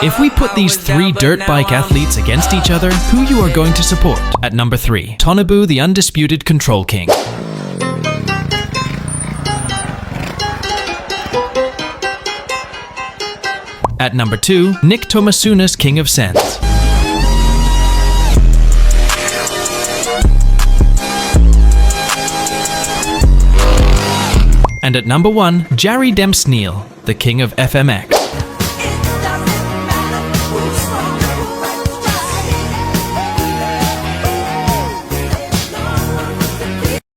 If we put these three dirt bike athletes against each other, who you are going to support? At number 3, Tonabu, the undisputed control king. At number 2, Nick Tomasuna's king of sense. And at number 1, Jarry Dempsey, the king of FMX.